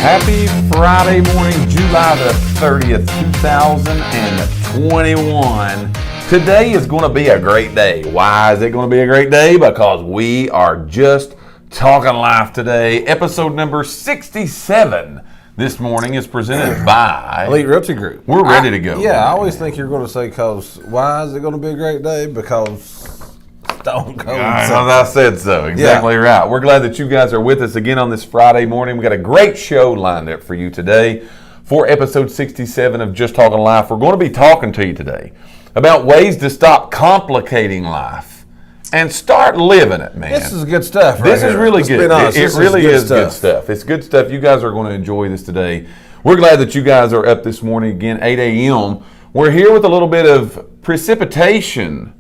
Happy Friday morning, July the 30th, 2021. Today is going to be a great day. Why is it going to be a great day? Because we are just talking life today. Episode number 67 this morning is presented by Elite Realty Group. We're ready to go. Yeah, I always think you're going to say, because why is it going to be a great day? Because Stone Cold. I said so. Exactly right. We're glad that you guys are with us again on this Friday morning. We got a great show lined up for you today for episode 67 of Just Talking Life. We're going to be talking to you today about ways to stop complicating life and start living it, man. This is good stuff right This here. is really Let's good. be honest, It really is good stuff. It's good stuff. You guys are going to enjoy this today. We're glad that you guys are up this morning again, 8 a.m. We're here with a little bit of precipitation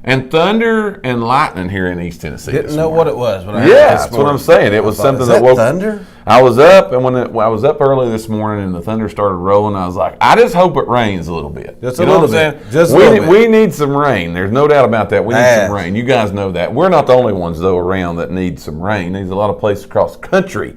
and thunder and lightning here in East Tennessee. Didn't know what it was. But That's what I'm saying. It was something that woke. Thunder? I was up, and when I was up early this morning, and the thunder started rolling, I was like, I just hope it rains a little bit. Just a little bit. We need some rain. There's no doubt about that. We need some rain. You guys know that. We're not the only ones though around that need some rain. There's a lot of places across the country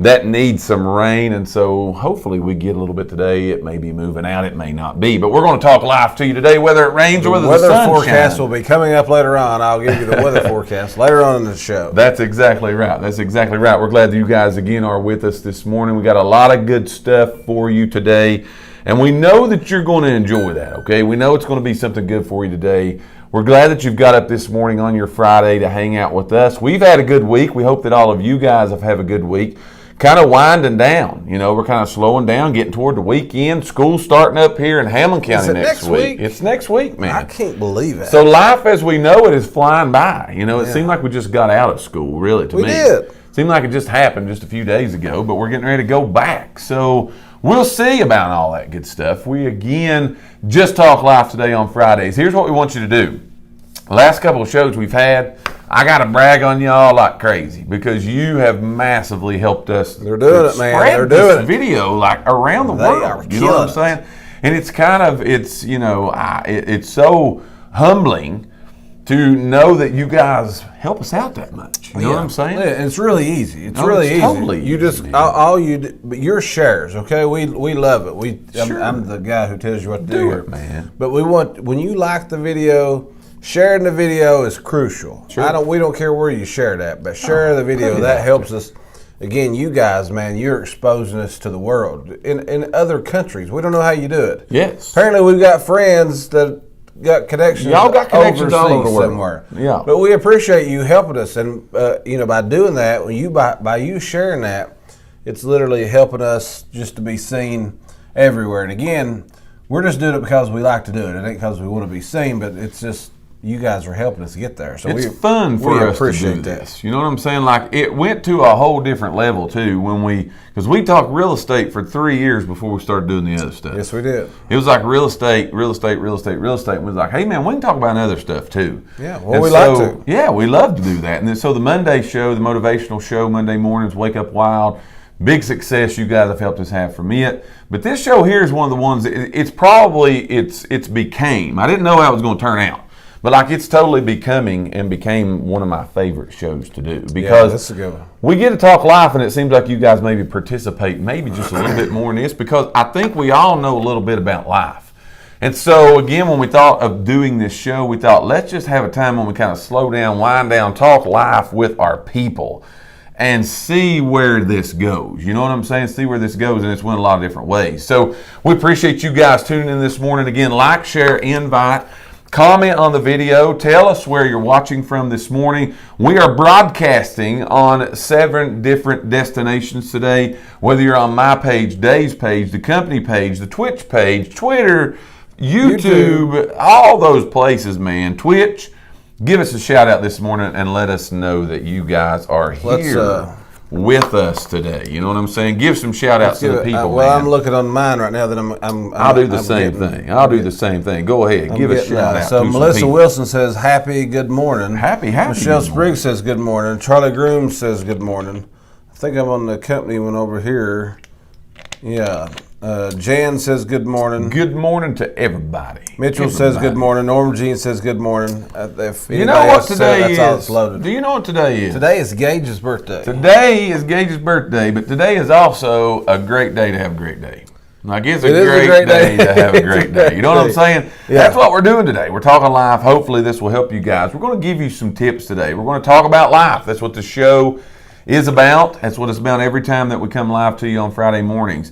that need some rain, and so hopefully we get a little bit today. It may be moving out, it may not be, but we're going to talk live to you today, whether it rains or whether the sun shines. Weather forecast will be coming up later on. I'll give you the weather forecast later on in the show. That's exactly right. We're glad that you guys again are with us this morning. We got a lot of good stuff for you today, and we know that you're going to enjoy that, okay? We know it's going to be something good for you today. We're glad that you've got up this morning on your Friday to hang out with us. We've had a good week. We hope that all of you guys have had a good week. Kind of winding down, we're kind of slowing down, getting toward the weekend. School's starting up here in Hamlin County next week. It's next week, man. I can't believe it. So life as we know it is flying by. It seemed like we just got out of school, really, to me. We did. Seemed like it just happened just a few days ago, but we're getting ready to go back. So we'll see about all that good stuff. We, again, just talk life today on Fridays. Here's what we want you to do. The last couple of shows we've had, I got to brag on y'all like crazy because you have massively helped us. They're doing it, man. They're doing it. Video like around the world. You know what I'm saying? And it's kind of, it's so humbling to know that you guys help us out that much. You know what I'm saying? Yeah, it's really easy. It's really easy. Totally you just easy, all you do, but your shares, okay? We love it. I'm the guy who tells you what to do here, man. But we want, when you like the video, sharing the video is crucial. Sure. We don't care where you share that, but share the video. That helps us. Again, you guys, man, you're exposing us to the world in other countries. We don't know how you do it. Yes. Apparently, we've got friends that got connections. Y'all got connections all over the world somewhere. Yeah. But we appreciate you helping us, and by doing that, when you by you sharing that, it's literally helping us just to be seen everywhere. And again, we're just doing it because we like to do it. It ain't because we want to be seen, but it's just you guys are helping us get there. So it's fun for us to do this. You know what I'm saying? Like, it went to a whole different level too because we talked real estate for 3 years before we started doing the other stuff. Yes, we did. It was like real estate. And we was like, hey man, we can talk about other stuff too. Yeah, well, we like to. Yeah, we love to do that. And then, so the Monday show, the motivational show, Monday mornings, Wake Up Wild, big success. You guys have helped us have from it. But this show here is one of the ones. It's became. I didn't know how it was going to turn out. But like, it's totally became one of my favorite shows to do because that's a good one. We get to talk life, and it seems like you guys maybe participate maybe just a little bit more in this because I think we all know a little bit about life. And so again, when we thought of doing this show, we thought let's just have a time when we kind of slow down, wind down, talk life with our people and see where this goes. You know what I'm saying? See where this goes, and it's went a lot of different ways. So we appreciate you guys tuning in this morning. Again, like, share, invite. Comment on the video. Tell us where you're watching from this morning. We are broadcasting on 7 different destinations today, whether you're on my page, Dave's page, the company page, the Twitch page, Twitter, YouTube, all those places, man. Twitch. Give us a shout out this morning and let us know that you guys are here with us today. You know what I'm saying? Give some shout outs to the people. Well, man. I'm looking on mine right now that I'll do the same thing. I'll do the same thing. Go ahead. Give a shout out. So Melissa Wilson says, happy good morning. Happy. Michelle Spriggs says good morning. Charlie Groom says good morning. I think I'm on the company one over here. Yeah. Jan says good morning. Good morning to everybody. Mitchell says good morning. Norma Jean says good morning. If You know what today that's all it's loaded. Do you know what today is? Today is Gage's birthday. Today is Gage's birthday, but today is also a great day to have a great day. Like it's a It is a great great day day. to have a great day. You know what I'm saying? Yeah. That's what we're doing today. We're talking life. Hopefully this will help you guys. We're going to give you some tips today. We're going to talk about life. That's what the show is about. That's what it's about every time that we come live to you on Friday mornings.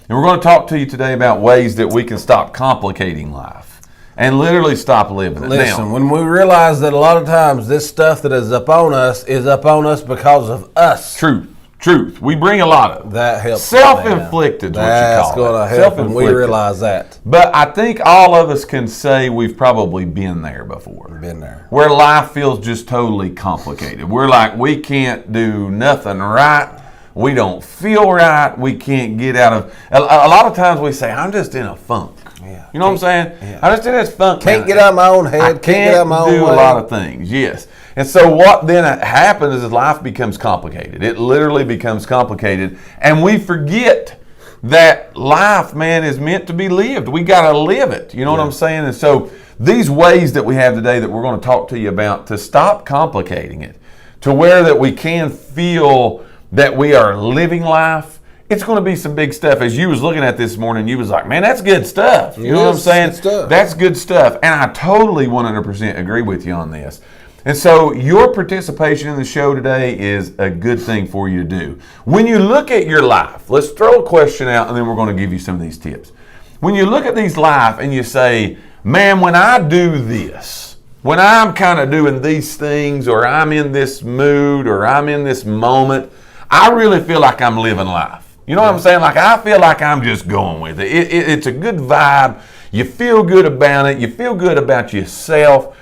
And we're going to talk to you today about ways that we can stop complicating life and literally stop living it. Listen, Now, when we realize that a lot of times this stuff that is upon us because of us. Truth. We bring a lot of That helps. self-inflicted is what you That's call going it. to help when we Self-inflicted. realize that. But I think all of us can say we've probably been there before. Been there. Where life feels just totally complicated. We're like, we can't do nothing right. We don't feel right. We can't get out of... A lot of times we say, I'm just in a funk. Yeah. You know what I'm saying? Yeah. I'm just in this funk. Can't now. get out of my own head. I Can't get out of my own do way. a lot of things, yes. And so what then happens is life becomes complicated. It literally becomes complicated. And we forget that life, man, is meant to be lived. We got to live it. You know what I'm saying? And so these ways that we have today that we're going to talk to you about to stop complicating it, to where that we can feel that we are living life, it's going to be some big stuff. As you was looking at this morning, you was like, man, that's good stuff. You know what I'm saying? good stuff. That's good stuff. And I totally 100% agree with you on this. And so your participation in the show today is a good thing for you to do. When you look at your life, let's throw a question out and then we're going to give you some of these tips. When you look at these life and you say, man, when I do this, when I'm kind of doing these things or I'm in this mood or I'm in this moment, I really feel like I'm living life. You know what I'm saying? Like I feel like I'm just going with it. It's a good vibe. You feel good about it. You feel good about yourself.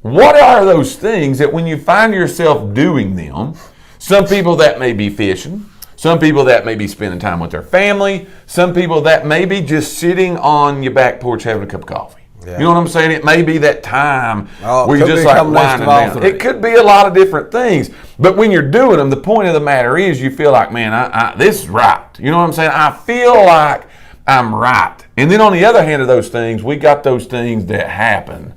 What are those things that when you find yourself doing them, some people that may be fishing, some people that may be spending time with their family, some people that may be just sitting on your back porch having a cup of coffee. Yeah. You know what I'm saying? It may be that time where you're just like winding down. It could be a lot of different things. But when you're doing them, the point of the matter is you feel like, man, this is right. You know what I'm saying? I feel like I'm right. And then on the other hand of those things, we got those things that happen.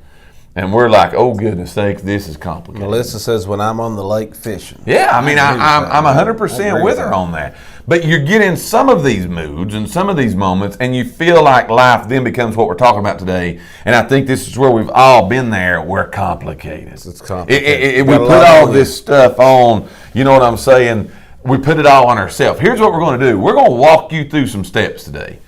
And we're like, oh, goodness sakes, this is complicated. Melissa says, when I'm on the lake fishing. Yeah, I mean, I'm 100% with her on that. But you get in some of these moods and some of these moments, and you feel like life then becomes what we're talking about today. And I think this is where we've all been there. We're complicated. It's complicated. We put all this stuff on, you know what I'm saying? We put it all on ourselves. Here's what we're going to do. We're going to walk you through some steps today.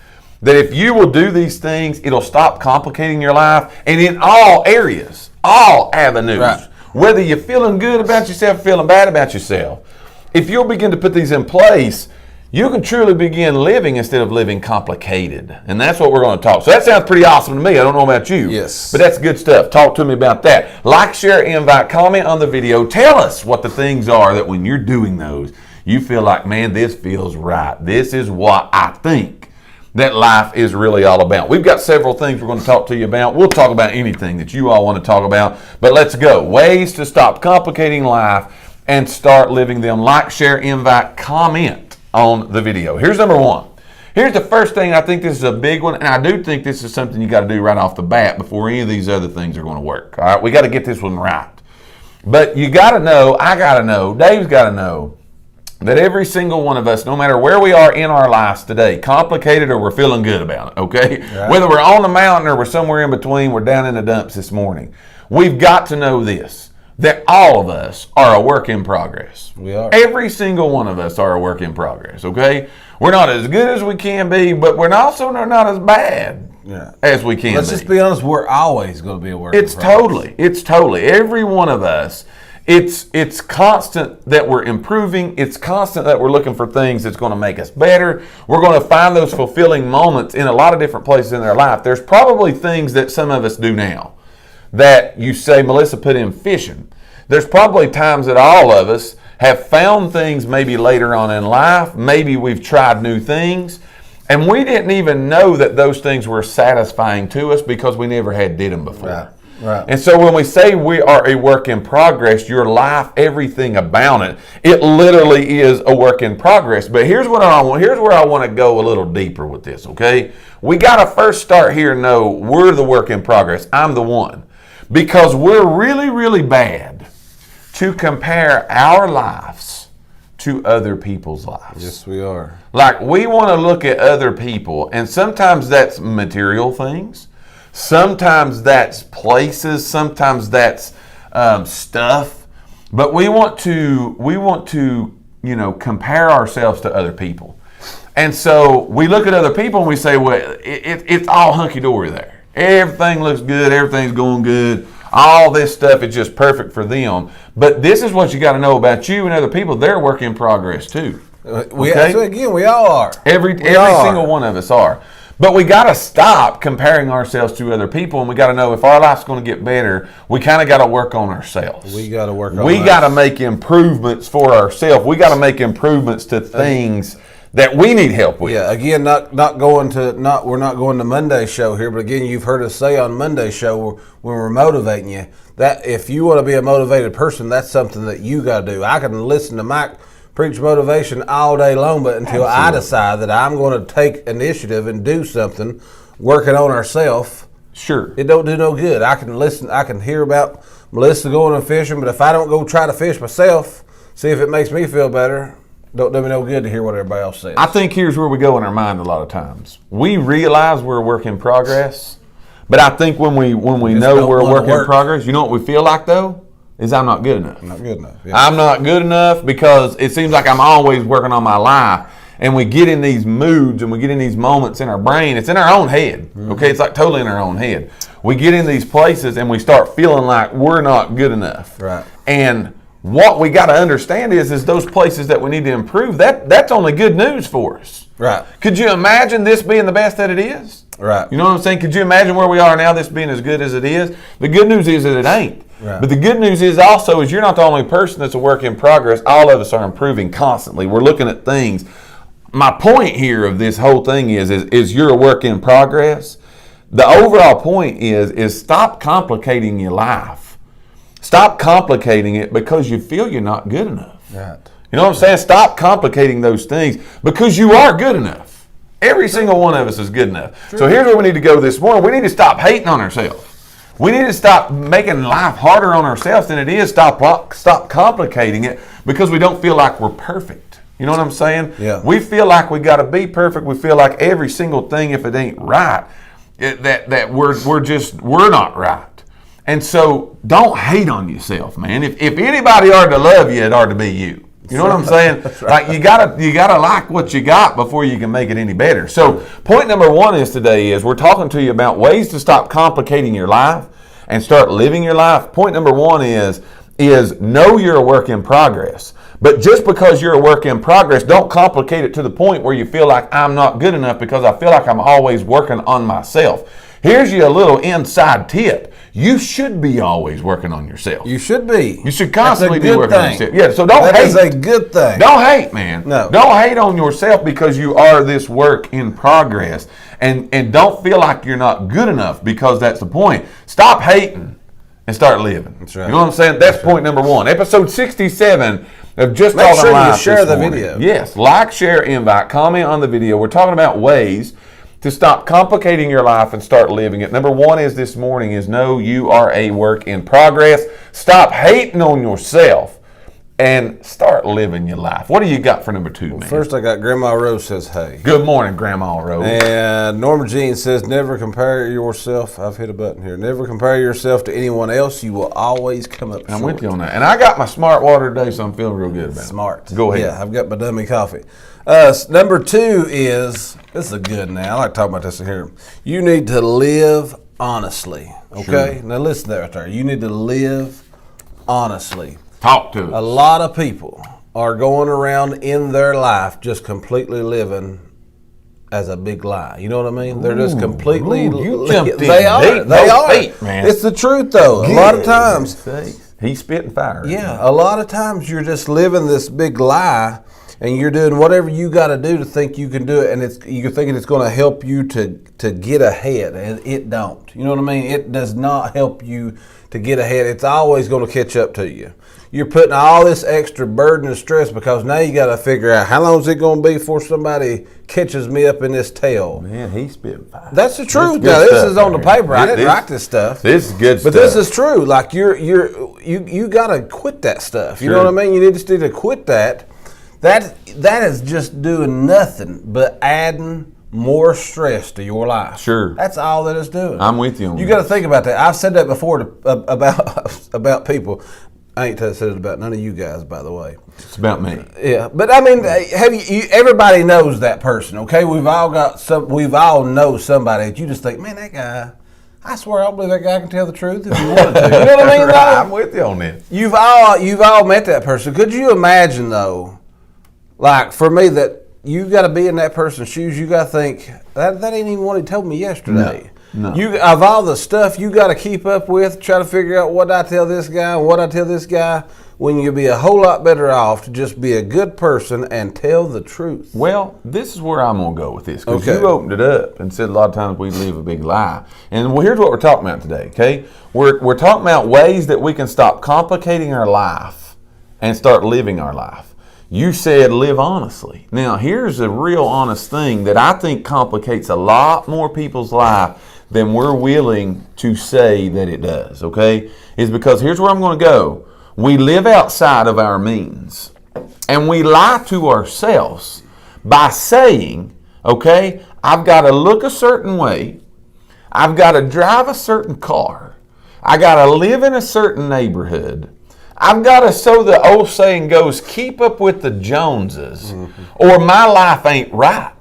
That if you will do these things, it'll stop complicating your life. And in all areas, all avenues, right. Whether you're feeling good about yourself, feeling bad about yourself, if you'll begin to put these in place, you can truly begin living instead of living complicated. And that's what we're going to talk. So that sounds pretty awesome to me. I don't know about you. Yes. But that's good stuff. Talk to me about that. Like, share, invite, comment on the video. Tell us what the things are that when you're doing those, you feel like, man, this feels right. This is what I think that life is really all about. We've got several things we're going to talk to you about. We'll talk about anything that you all want to talk about. But let's go. Ways to stop complicating life and start living them. Like, share, invite, comment on the video. Here's number one. Here's the first thing. I think this is a big one, and I do think this is something you got to do right off the bat before any of these other things are going to work. All right, we got to get this one right. But you got to know, I got to know, Dave's got to know, that every single one of us, no matter where we are in our lives today, complicated or we're feeling good about it, okay? Right. Whether we're on the mountain or we're somewhere in between, we're down in the dumps this morning. We've got to know this, that all of us are a work in progress. We are. Every single one of us are a work in progress, okay? We're not as good as we can be, but we're also not as bad as we can be. Let's just be honest, we're always going to be a work in progress. It's totally. Every one of us. It's constant that we're improving. It's constant that we're looking for things that's going to make us better. We're going to find those fulfilling moments in a lot of different places in our life. There's probably things that some of us do now that you say, Melissa put in fishing. There's probably times that all of us have found things maybe later on in life. Maybe we've tried new things. And we didn't even know that those things were satisfying to us because we never had did them before. Right. Right. And so when we say we are a work in progress, your life, everything about it, it literally is a work in progress. But here's where I want to go a little deeper with this, okay? We got to first start here and know we're the work in progress. I'm the one. Because we're really, really bad to compare our lives to other people's lives. Yes, we are. Like, we want to look at other people, and sometimes that's material things. Sometimes that's places. Sometimes that's stuff. But we want to, compare ourselves to other people. And so we look at other people and we say, well, it's all hunky-dory there. Everything looks good. Everything's going good. All this stuff is just perfect for them. But this is what you got to know about you and other people. They're a work in progress too. Okay? So again, we all are. Every single one of us are. But we got to stop comparing ourselves to other people, and we got to know if our life's going to get better, we kind of got to work on ourselves. We got to work on We got to make improvements for ourselves. We got to make improvements to things that we need help with. Yeah, again, we're not going to Monday's show here, but again, you've heard us say on Monday's show when we're motivating you that if you want to be a motivated person, that's something that you got to do. I can listen to Mike preach motivation all day long, but until I decide that I'm going to take initiative and do something, working on ourselves, sure, it don't do no good. I can listen, I can hear about Melissa going and fishing, but if I don't go try to fish myself, see if it makes me feel better, don't do me no good to hear what everybody else says. I think here's where we go in our mind a lot of times. We realize we're a work in progress, but I think when we know we're a work in progress, you know what we feel like though? Is I'm not good enough. I'm not good enough. Yeah. I'm not good enough because it seems like I'm always working on my life. And we get in these moods and we get in these moments in our brain. It's in our own head. Okay, it's like totally in our own head. We get in these places and we start feeling like we're not good enough. Right. And what we got to understand is those places that we need to improve, that's only good news for us. Right. Could you imagine this being the best that it is? Right. You know what I'm saying? Could you imagine where we are now, this being as good as it is? The good news is that it ain't. Right. But the good news is also is you're not the only person that's a work in progress. All of us are improving constantly. We're looking at things. My point here of this whole thing is you're a work in progress. The overall point is stop complicating your life. Stop complicating it because you feel you're not good enough. Right. You know what I'm saying? Stop complicating those things because you are good enough. Every single one of us is good enough. True. So here's where we need to go this morning. We need to stop hating on ourselves. We need to stop making life harder on ourselves than it is. Stop complicating it because we don't feel like we're perfect. You know what I'm saying? Yeah. We feel like we got to be perfect. We feel like every single thing, if it ain't right, that we're not right. And so don't hate on yourself, man. If anybody are to love you, it ought to be you. You know what I'm saying? That's right. Like you gotta like what you got before you can make it any better. So point number one is we're talking to you about ways to stop complicating your life and start living your life. Point number one is know you're a work in progress. But just because you're a work in progress, don't complicate it to the point where you feel like I'm not good enough because I feel like I'm always working on myself. Here's you a little inside tip. You should be always working on yourself. You should be. You should constantly be working on yourself. Yeah, so don't hate. That is a good thing. Don't hate, man. No. Don't hate on yourself because you are this work in progress. And don't feel like you're not good enough because that's the point. Stop hating and start living. That's right. You know what I'm saying? That's point number one. Episode 67 of Just Make Talking sure Life you share this the morning. video. Yes. Like, share, invite, comment on the video. We're talking about ways to stop complicating your life and start living it. Number one is this morning is know you are a work in progress. Stop hating on yourself and start living your life. What do you got for number two, man? First, I got Grandma Rose says, hey. Good morning, Grandma Rose. And Norma Jean says, never compare yourself. I've hit a button here. Never compare yourself to anyone else. You will always come up short. I'm with you on that. And I got my smart water today, so I'm feeling real good about it. Smart. Go ahead. Yeah, I've got my dummy coffee. Number two is, this is a good now. I like talking about this in here. You need to live honestly. Okay? Sure. Now listen to that right there. You need to live honestly. Talk to us. A lot of people are going around in their life just completely living as a big lie. You know what I mean? They're just completely. You jumped in They are. deep. They No are. feet, man. It's the truth, though. A lot of times. He's spitting fire. Yeah, a lot of times you're just living this big lie, and you're doing whatever you got to do to think you can do it, and you're thinking it's going to help you to get ahead, and it don't. You know what I mean? It does not help you to get ahead. It's always going to catch up to you. You're putting all this extra burden and stress because now you got to figure out how long is it going to be before somebody catches me up in this tail. Man, he's spitting fire. That's the truth. Now this is on the paper. I didn't write this stuff. This is good stuff. But this is true. Like you got to quit that stuff. You know what I mean? You need to quit that. That is just doing nothing but adding more stress to your life. Sure. That's all that it's doing. I'm with you on You got to think about that. I've said that before about people. I ain't said it about none of you guys, by the way. It's about me. Yeah, but I mean, everybody knows that person, okay? We've all know somebody that you just think, man, that guy. I swear, I don't believe that guy can tell the truth if he wanted to. You know what I mean? Right, I'm with you on this. You've all met that person. Could you imagine though, like for me, that you got to be in that person's shoes? You got to think that ain't even what he told me yesterday. No. Of all the stuff you got to keep up with, try to figure out what I tell this guy and what I tell this guy, when you'll be a whole lot better off to just be a good person and tell the truth. Well, this is where I'm going to go with this, because you opened it up and said a lot of times we live a big lie. And here's what we're talking about today, okay? We're talking about ways that we can stop complicating our life and start living our life. You said live honestly. Now, here's a real honest thing that I think complicates a lot more people's life than we're willing to say that it does, okay? Is because here's where I'm going to go. We live outside of our means, and we lie to ourselves by saying, okay, I've got to look a certain way, I've got to drive a certain car, I got to live in a certain neighborhood, I've got to, so the old saying goes, keep up with the Joneses, or my life ain't right.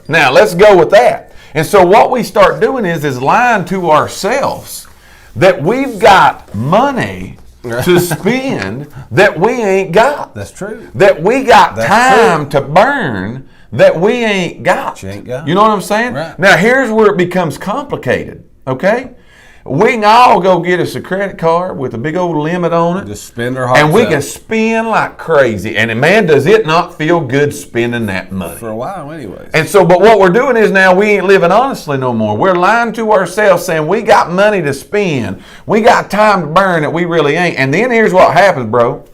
Now, let's go with that. And so what we start doing is lying to ourselves that we've got money to spend that we ain't got. That's true. That we got time to burn that we ain't got. You ain't got. You know what I'm saying? Right. Now, here's where it becomes complicated, okay? We can all go get us a credit card with a big old limit on it. Just spend our hearts and we out. can spend like crazy. And man, does it not feel good spending that money. For a while anyways. And so, but what we're doing is now we ain't living honestly no more. We're lying to ourselves saying we got money to spend. We got time to burn that we really ain't. And then here's what happens, bro.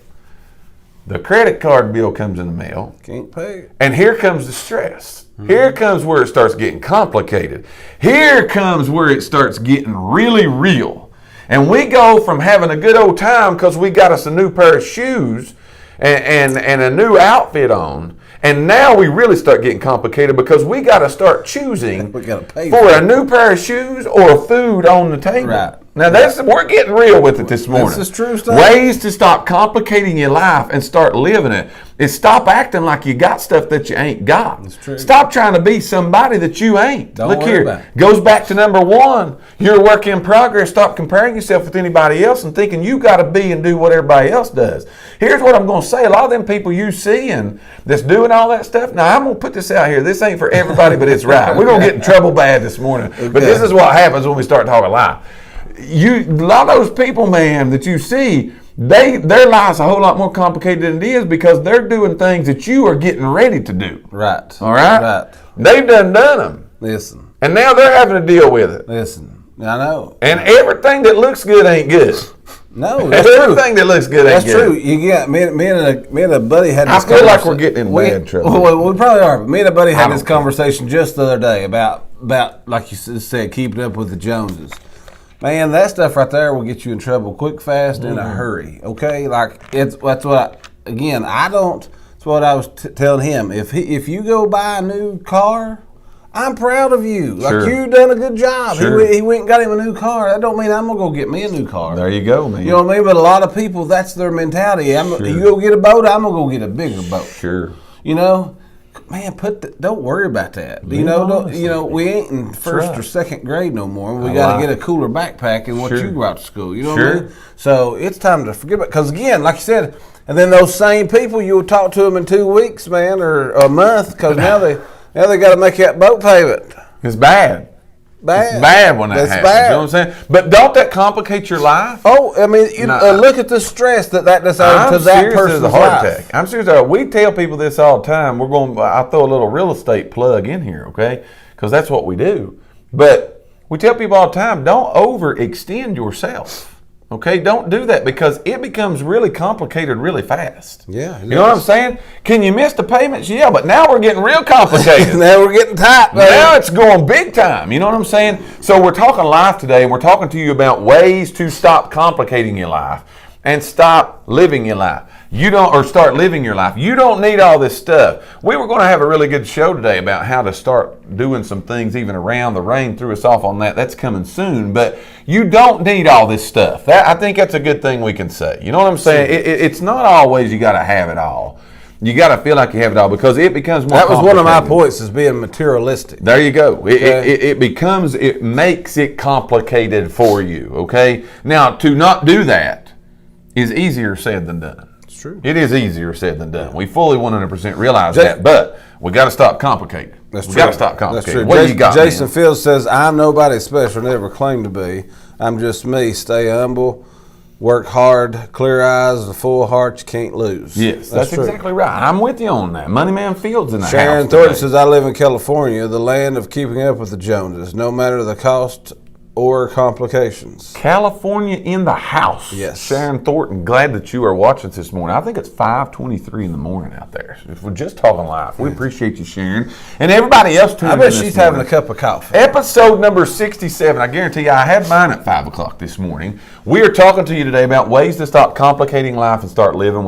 The credit card bill comes in the mail. Can't pay it. And here comes the stress. Here comes where it starts getting complicated. Here comes where it starts getting really real. And we go from having a good old time because we got us a new pair of shoes and a new outfit on. And now we really start getting complicated because we got to start choosing for a new pair of shoes or food on the table. Right. Now we're getting real with it this morning. This is true stuff. Ways to stop complicating your life and start living it is stop acting like you got stuff that you ain't got. That's true. Stop trying to be somebody that you ain't. Don't Look worry here. about it. Goes back to number one. You're a work in progress. Stop comparing yourself with anybody else and thinking you got to be and do what everybody else does. Here's what I'm going to say. A lot of them people you see and that's doing all that stuff. Now, I'm going to put this out here. This ain't for everybody, but it's right. We're going to get in trouble bad this morning. Okay. But this is what happens when we start talking lie. A lot of those people, man, that you see, their life's a whole lot more complicated than it is because they're doing things that you are getting ready to do. Right. All right? Right. They've done them. Listen. And now they're having to deal with it. Listen. I know. And everything that looks good ain't good. No, that's true. Everything that looks good ain't good. That's true. You got me and a buddy had this I feel like we're getting in bad trouble. Well, we probably are. But me and a buddy had this conversation just the other day about like you said, keeping up with the Joneses. Man, that stuff right there will get you in trouble quick, fast, in a hurry. Okay, like that's what That's what I was telling him. If you go buy a new car, I'm proud of you. Like you done a good job. Sure. He went and got him a new car. That don't mean I'm gonna go get me a new car. There you go, man. You know what I mean? But a lot of people, that's their mentality. You go get a boat, I'm gonna go get a bigger boat. Sure. You know. Man, don't worry about that. We ain't in first or second grade no more. We got to get a cooler backpack and what you go out to school. You know what I mean? So it's time to forget about it. Because again, like you said, and then those same people, you'll talk to them in 2 weeks, man, or a month, because now they got to make that boat payment. It's bad. bad. It's bad when that That's happens. bad. You know what I'm saying? But don't that complicate your life? Oh, I mean, look at the stress that does to that person's a heart life. attack. I'm serious. We tell people this all the time. I throw a little real estate plug in here, okay? Because that's what we do. But we tell people all the time, don't overextend yourself. Okay, don't do that because it becomes really complicated really fast. Yeah. You know what I'm saying? Can you miss the payments? Yeah, but now we're getting real complicated. Now we're getting tight. Now it's going big time. You know what I'm saying? So we're talking life today, and we're talking to you about ways to stop complicating your life and stop living your life. Start living your life. You don't need all this stuff. We were going to have a really good show today about how to start doing some things even around the rain. Threw us off on that. That's coming soon. But you don't need all this stuff. I think that's a good thing we can say. You know what I'm saying? It's not always you got to have it all. You got to feel like you have it all because it becomes more That was one of my complicated. points, is being materialistic. There you go. It makes it complicated for you, okay? Now, to not do that is easier said than done. It's true. It is easier said than done. We fully 100% realize that, but we got to stop complicating. That's true. We got to stop That's complicating. true. What do you got, Jason man? Fields says, I'm nobody special, never claimed to be. I'm just me. Stay humble, work hard, clear eyes, a full heart you can't lose. Yes, that's true. exactly right. I'm with you on that. Money Man Fields in the Sharon house Thornton today. says, I live in California, the land of keeping up with the Joneses, no matter the cost or complications. California in the house. Yes. Sharon Thornton, glad that you are watching us this morning. I think it's 5:23 in the morning out there. If we're just talking live, we appreciate you, Sharon. And everybody else tuning I in bet this she's having a morning. cup of coffee. Episode number 67. I guarantee you, I had mine at 5 o'clock this morning. We are talking to you today about ways to stop complicating life and start living